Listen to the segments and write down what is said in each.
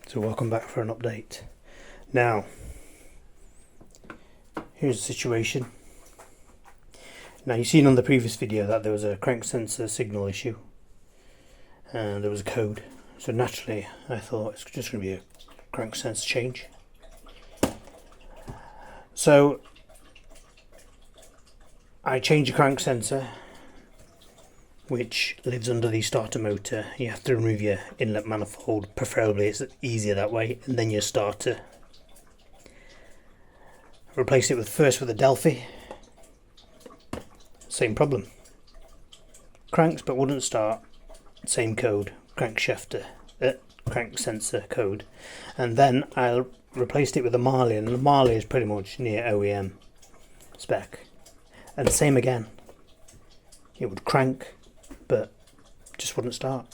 So welcome back for an update. Now, here's the situation. Now you've seen on the previous video that there was a crank sensor signal issue and there was a code. So naturally I thought it's just going to be a crank sensor change. So I changed the crank sensor, which lives under the starter motor. You have to remove your inlet manifold, preferably it's easier that way, and then your starter. Replace it first with a Delphi. Same problem. Cranks but wouldn't start. Same code. Crank sensor code. And then I replaced it with a Marley, and the Marley is pretty much near OEM spec. And same again. It would crank, but just wouldn't start.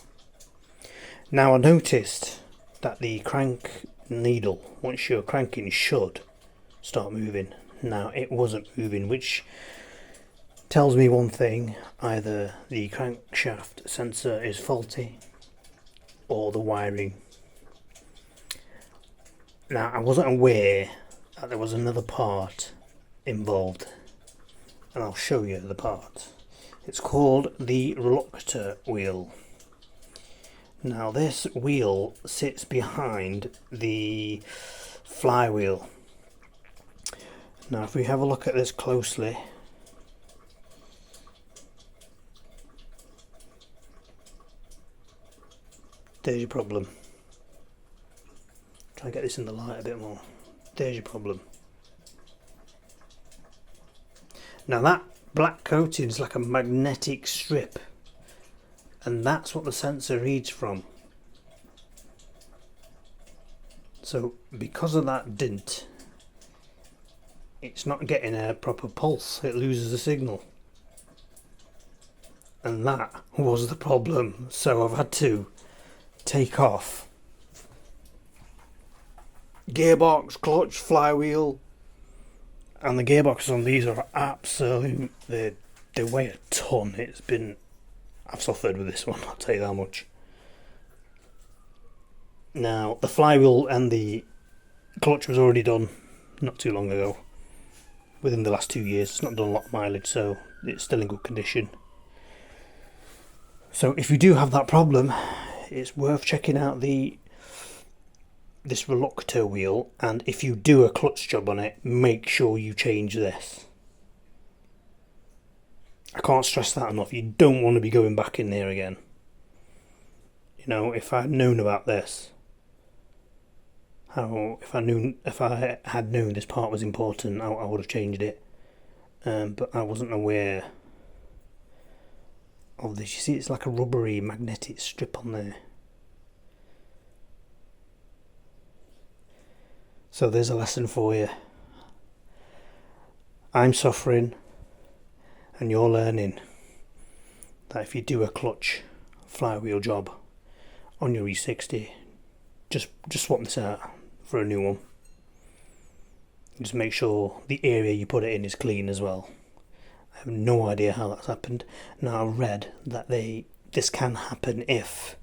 Now I noticed that the crank needle, once you're cranking, should start moving. Now it wasn't moving, which tells me one thing: either the crankshaft sensor is faulty or the wiring. Now I wasn't aware that there was another part involved, and I'll show you the part. It's called the reluctor wheel. Now this wheel sits behind the flywheel. Now if we have a look at this closely, there's your problem. Try and get this in the light a bit more. There's your problem. Now that black coating is like a magnetic strip, and that's what the sensor reads from. So because of that dint, it's not getting a proper pulse, it loses the signal, and that was the problem. So I've had to take off gearbox, clutch, flywheel, and the gearboxes on these are absolute, they weigh a ton. I've suffered with this one, I'll tell you that much. Now the flywheel and the clutch was already done not too long ago, within the last 2 years. It's not done a lot of mileage, so it's still in good condition. So if you do have that problem, it's worth checking out this reluctor wheel, and if you do a clutch job on it, make sure you change this. I can't stress that enough. You don't want to be going back in there again. You know, if I'd known about this, if I had known this part was important, I would have changed it. But I wasn't aware of this. You see, it's like a rubbery magnetic strip on there. So there's a lesson for you. I'm suffering, and you're learning that if you do a clutch flywheel job on your E60, just swap this out for a new one. Just make sure the area you put it in is clean as well. I have no idea how that's happened. Now I read that this can happen if,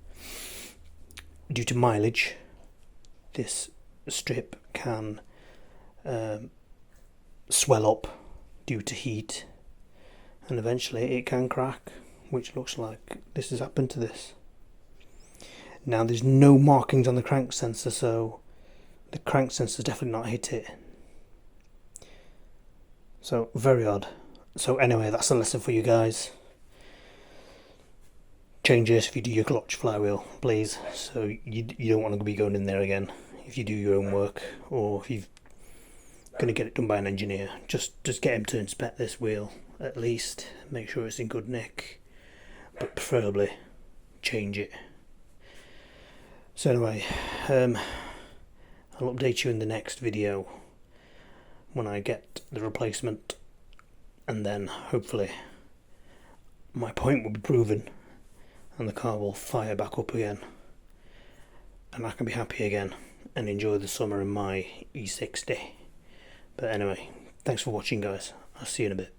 due to mileage, this strip can swell up due to heat, and eventually it can crack, which looks like this has happened to this. Now there's no markings on the crank sensor, so the crank sensor's definitely not hit it. So very odd. So anyway, that's a lesson for you guys. Change this if you do your clutch flywheel, please. So you don't want to be going in there again if you do your own work, or if you're going to get it done by an engineer. Just get him to inspect this wheel at least, make sure it's in good nick, but preferably change it. So anyway, I'll update you in the next video when I get the replacement, and then hopefully my point will be proven and the car will fire back up again, and I can be happy again and enjoy the summer in my E60. But anyway, thanks for watching guys. I'll see you in a bit.